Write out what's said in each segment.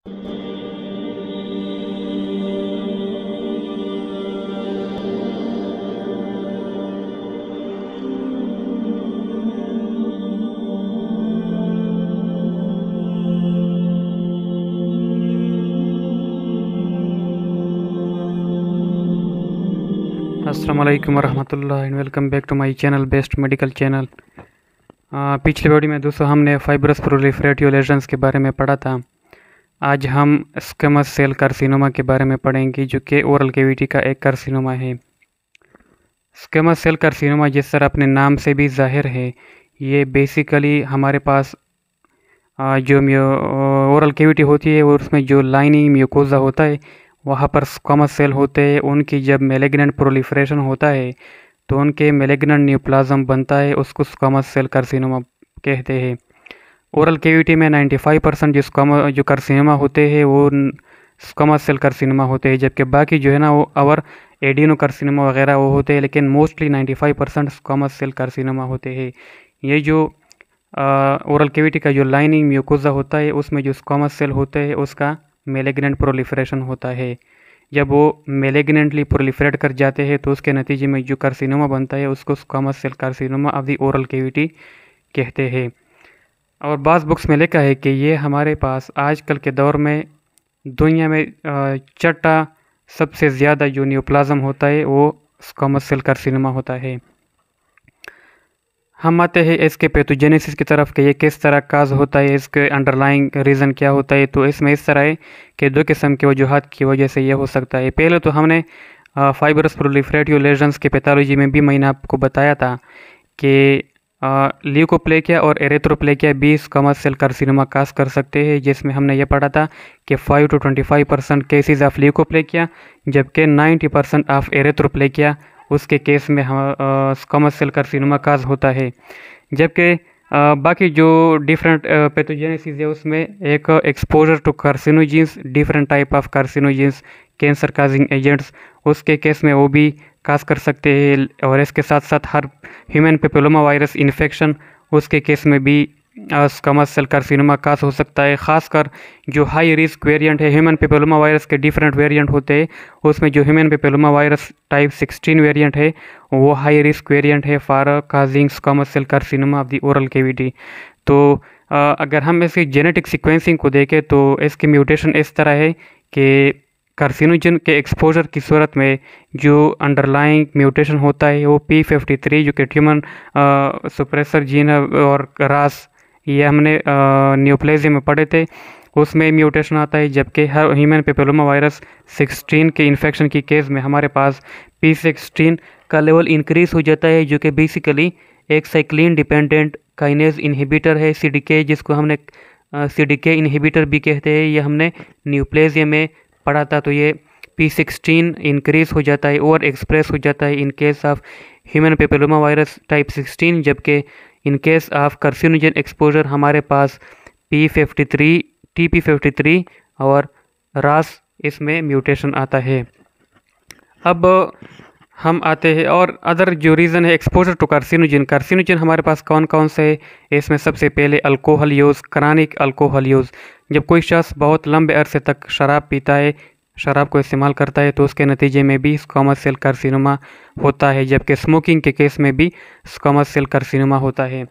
अस्सलाम वालेकुम वरहमतुल्लाह and welcome back to my channel best medical channel. पिछले वीडियो में दोस्तों हमने फाइब्रस प्रोलिफरेटिव लेजन्स के बारे में पढ़ा था। आज हम स्क्वैमस सेल कार्सिनोमा के बारे में पढ़ेंगे, जो कि ओरल कैविटी का एक कार्सिनोमा है। स्क्वैमस सेल कार्सिनोमा जिस तरह अपने नाम से भी जाहिर है, ये बेसिकली हमारे पास जो ओरल कैविटी होती है और उसमें जो लाइनिंग म्यूकोजा होता है वहाँ पर स्क्वैमस सेल होते हैं। उनकी जब मैलिग्नेंट प्रोलिफरेशन होता है तो उनके मैलिग्नेंट न्यूप्लाज्म बनता है, उसको स्क्वैमस सेल कार्सिनोमा कहते हैं। ओरल कैविटी में 95% जो कार्सिनोमा होते हैं वो स्क्वैमस सेल कार्सिनोमा होते हैं, जबकि बाकी जो है ना वो और एडिनो कार्सिनोमा वगैरह वो होते हैं, लेकिन मोस्टली 95% स्क्वैमस सेल कार्सिनोमा होते हैं। ये जो ओरल कैविटी का जो लाइनिंग म्यूकोजा होता है उसमें जो स्क्वैमस सेल होते हैं उसका मैलिग्नेंट प्रोलिफरेशन होता है। जब वो मैलिग्नेंटली प्रोलिफरेट कर जाते हैं तो उसके नतीजे में जो कार्सिनोमा बनता है उसको squamous cell carcinoma of the oral cavity कहते हैं। और बाज़ बुक्स में लिखा है कि ये हमारे पास आजकल के दौर में दुनिया में छठा सबसे ज़्यादा जो न्यूप्लाज्म होता है वो स्क्वैमस सेल कार्सिनोमा होता है। हम आते हैं इसके पैथोजेनेसिस की तरफ कि ये किस तरह काज होता है, इसके अंडरलाइंग रीज़न क्या होता है। तो इसमें इस तरह है कि दो किस्म के वजूहात की वजह से ये हो सकता है। पहले तो हमने फाइब्रस प्रोलिफरेटिव लेजन्स के पैथोलॉजी में भी मैंने आपको बताया था कि ल्यूकोप्लेकिया और एरेथ्रोप्लेकिया भी स्क्वैमस सेल कार्सिनोमा काज कर सकते हैं, जिसमें हमने ये पढ़ा था कि 5 to 25% केसेस ऑफ ल्यूकोप्लेकिया, जबकि 90% ऑफ एरेथ्रोप्लेकिया उसके केस में स्क्वैमस सेल कार्सिनोमा काज होता है। जबकि बाकी जो डिफरेंट पैथोजेनेसिस है उसमें एक exposure to carcinogens, different type of carcinogens, cancer causing agents, उसके केस में वो भी काज कर सकते हैं। और इसके साथ साथ हर ह्यूमन पेपिलोमा वायरस इन्फेक्शन, उसके केस में भी स्क्वैमस सेल कार्सिनोमा काज हो सकता है। ख़ासकर जो हाई रिस्क वेरिएंट है, ह्यूमन पेपिलोमा वायरस के डिफरेंट वेरिएंट होते हैं, उसमें जो human papilloma virus type 16 variant है वो हाई रिस्क वेरिएंट है for causing squamous cell carcinoma of the oral cavity. तो अगर हम इसकी जेनेटिक सीक्वेंसिंग को देखें तो इसकी म्यूटेशन इस तरह है कि कार्सिनोजन के एक्सपोजर की सूरत में जो अंडरलाइंग म्यूटेशन होता है वो P53 जो कि ट्यूमर सुप्रेसर जीन है, और रास ये हमने न्यूप्लेजिया में पढ़े थे, उसमें म्यूटेशन आता है। जबकि हर ह्यूमन पेपिलोमा वायरस 16 के इन्फेक्शन की केस में हमारे पास P16 का लेवल इंक्रीज हो जाता है, जो कि बेसिकली एक साइक्लिन डिपेंडेंट काइनेज इनहिबिटर है, CDK, जिसको हमने CDK इनहिबिटर भी कहते हैं। ये हमने न्यूप्लेजिया में पढ़ा था। तो ये P16 इंक्रीज हो जाता है और एक्सप्रेस हो जाता है in case of human papilloma virus type 16, जबकि in case of carcinogen exposure हमारे पास P53, TP53 और रास इसमें म्यूटेशन आता है। अब हम आते हैं और अदर जो रीज़न है एक्सपोजर टू कार्सिनोजन हमारे पास कौन कौन से है। इसमें सबसे पहले alcohol use, chronic alcohol use. जब कोई शख्स बहुत लंबे अरसे तक शराब पीता है, शराब को इस्तेमाल करता है, तो उसके नतीजे में भी स्क्वैमस सेल कार्सिनोमा होता है, जबकि स्मोकिंग के केस में भी स्क्वैमस सेल कार्सिनोमा होता है।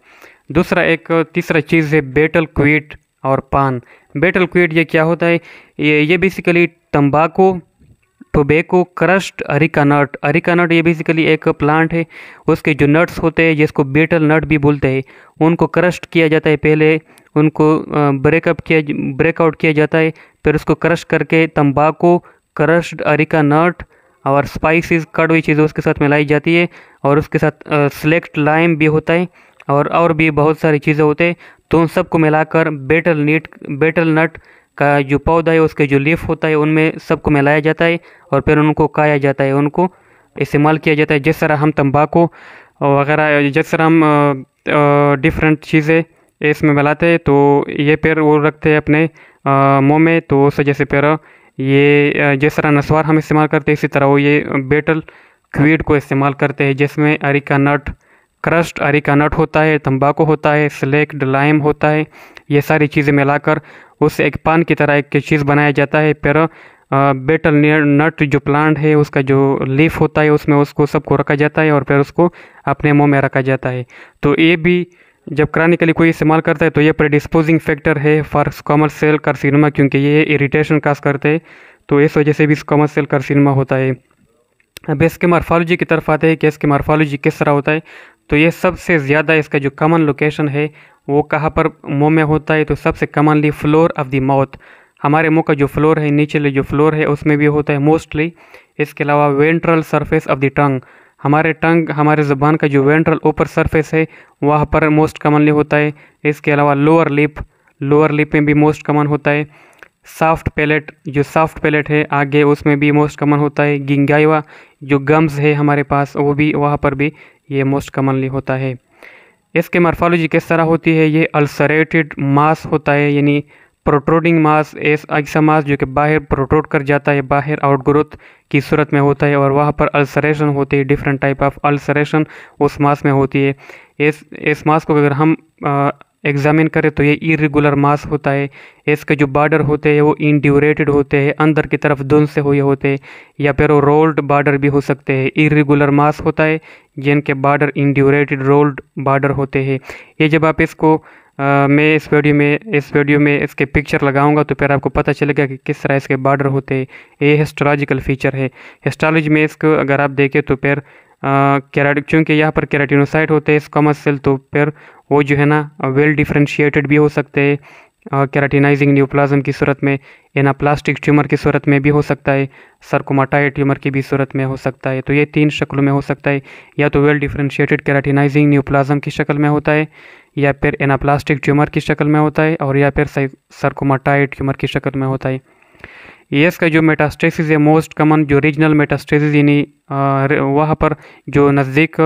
तीसरा चीज़ है बेटल क्वीट और पान। बेटल क्वीट ये क्या होता है? ये बेसिकली टोबैको क्रश्ड अरिका नट ये बेसिकली एक प्लांट है। उसके जो नट्स होते हैं जिसको बेटल नट भी बोलते हैं, उनको क्रश्ड किया जाता है, पहले उनको ब्रेकआउट किया जाता है, फिर उसको क्रश करके तंबाकू, क्रश्ड अरिका नट और स्पाइसेस, कड़वी चीज़ें उसके साथ मिलाई जाती है, और उसके साथ सेलेक्ट लाइम भी होता है और भी बहुत सारी चीज़ें होते हैं। तो उन सबको मिलाकर बेटल नट का जो पौधा है उसके जो लीफ होता है उनमें सबको मिलाया जाता है और फिर उनको खाया जाता है, उनको इस्तेमाल किया जाता है। जिस तरह हम तंबाकू वगैरह, जिस तरह हम डिफरेंट चीज़ें इसमें मिलाते हैं तो ये फिर वो रखते हैं अपने मुँह में, तो उस वजह से फिर ये जिस तरह नस्वार हम इस्तेमाल करते हैं इसी तरह वो ये बेटल क्वीड को इस्तेमाल करते हैं, जिसमें अरिका नट, क्रस्ट अरिका नट होता है, तंबाकू होता है, स्लेक्ड लाइम होता है। ये सारी चीज़ें मिलाकर उससे एक पान की तरह एक चीज़ बनाया जाता है। फिर बेटल नट जो प्लांट है उसका जो लीफ होता है उसमें उसको सबको रखा जाता है और फिर उसको अपने मुंह में रखा जाता है। तो ये भी जब क्रॉनिकली कोई इस्तेमाल करता है तो ये प्रेडिस्पोजिंग फैक्टर है फॉर स्क्वैमस सेल कार्सिनोमा, क्योंकि ये इरिटेशन काज करते हैं, तो इस वजह से भी स्क्वैमस सेल कार्सिनोमा होता है। अब इसके मार्फोलॉजी की तरफ आते हैं कि इसके मार्फोलॉजी किस तरह होता है। तो ये सबसे ज़्यादा इसका जो कॉमन लोकेशन है वो कहाँ पर मुंह में होता है, तो सबसे commonly floor of the mouth, हमारे मुंह का जो फ्लोर है, नीचे जो फ्लोर है उसमें भी होता है मोस्टली। इसके अलावा ventral surface of the tongue, हमारे ज़ुबान का जो वेंट्रल ऊपर सरफेस है वहाँ पर मोस्ट कॉमनली होता है। इसके अलावा लोअर लिप में भी मोस्ट कॉमन होता है। सॉफ्ट पैलेट है आगे, उसमें भी मोस्ट कॉमन होता है। गिंगाइवा जो गम्स है हमारे पास, वो भी वहाँ पर भी ये मोस्ट कॉमनली होता है। इसके मॉर्फोलॉजी किस तरह होती है, ये अल्सरेटेड मास होता है, यानी प्रोट्रूडिंग मास, ऐसा मास जो कि बाहर प्रोट्रूड कर जाता है, बाहर आउटग्रोथ की सूरत में होता है और वहाँ पर अल्सरेशन होती है। डिफरेंट टाइप ऑफ अल्सरेशन उस मास में होती है। इस मास को अगर हम एग्जामिन करें तो ये इरेगुलर मास होता है। इसके जो बॉर्डर होते हैं वो इंड्यूरेटेड होते हैं, अंदर की तरफ धुंध से हुए होते हैं, या फिर वो रोल्ड बॉर्डर भी हो सकते हैं। इरेगुलर मास होता है जिनके बॉर्डर इंड्यूरेटेड रोल्ड बॉर्डर होते हैं। ये जब आप इसको मैं इस वीडियो में इसके पिक्चर लगाऊंगा तो फिर आपको पता चलेगा कि किस तरह इसके बॉर्डर होते हैं। ये हिस्टोलॉजिकल फीचर है। हिस्टोलॉजी में इसको अगर आप देखें तो फिर चूँकि यहाँ पर केराटिनोसाइट होते हैं स्क्वैमस सेल, तो फिर वो जो है ना वेल डिफ्रेंशिएटेड भी हो सकते हैं केराटिनाइजिंग न्यूप्लाज्म की सूरत में, एनाप्लास्टिक ट्यूमर की सूरत में भी हो सकता है, सरकोमाटाइड ट्यूमर की भी सूरत में हो सकता है। तो ये 3 शक्लों में हो सकता है, या तो वेल डिफ्रेंशिएटेड केराटिनाइजिंग न्यूप्लाज्म की शक्ल में होता है, या फिर एनाप्लास्टिक ट्यूमर की शक्ल में होता है, और या फिर सरकोमाटाइड ट्यूमर की शक्ल में होता है। ये इसका जो मेटास्टेसिस है मोस्ट कॉमन जो रीजनल मेटास्टेसिस, यानी वहाँ पर जो नज़दीक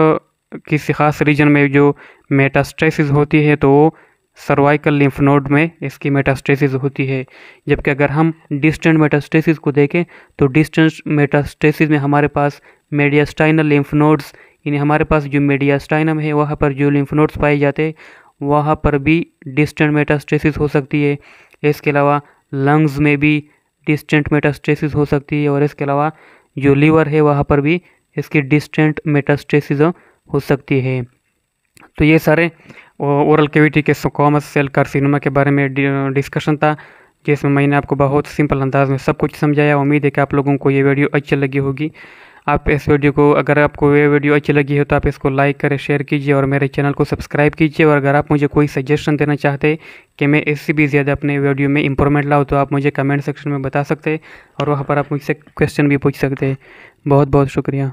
किसी ख़ास रीजन में जो मेटास्टेसिस होती है तो वो सर्वाइकल लिम्फ नोड में इसकी मेटास्टेसिस होती है। जबकि अगर हम डिस्टेंट मेटास्टेसिस को देखें तो डिस्टेंट मेटास्टेसिस में हमारे पास मेडियास्टाइनल लिम्फ नोड्स, यानी हमारे पास जो मेडियास्टाइनम है वहाँ पर जो लिम्फ नोड्स पाए जाते हैं वहाँ पर भी डिस्टेंट मेटास्टेसिस हो सकती है। इसके अलावा लंग्स में भी डिस्टेंट मेटास्टेसिस हो सकती है, और इसके अलावा जो लीवर है वहाँ पर भी इसकी डिस्टेंट मेटास्टेसिस हो सकती है। तो ये सारे ओरल कैविटी के स्क्वैमस सेल कार्सिनोमा के बारे में डिस्कशन था, जिसमें मैंने आपको बहुत सिंपल अंदाज में सब कुछ समझाया। उम्मीद है कि आप लोगों को ये वीडियो अच्छी लगी होगी। आप इस वीडियो को, अगर आपको ये वीडियो अच्छी लगी हो तो आप इसको लाइक करें, शेयर कीजिए और मेरे चैनल को सब्सक्राइब कीजिए। और अगर आप मुझे कोई सजेशन देना चाहते हैं कि मैं इससे भी ज़्यादा अपने वीडियो में इंप्रूवमेंट लाऊं तो आप मुझे कमेंट सेक्शन में बता सकते हैं और वहाँ पर आप मुझसे क्वेश्चन भी पूछ सकते हैं। बहुत बहुत शुक्रिया।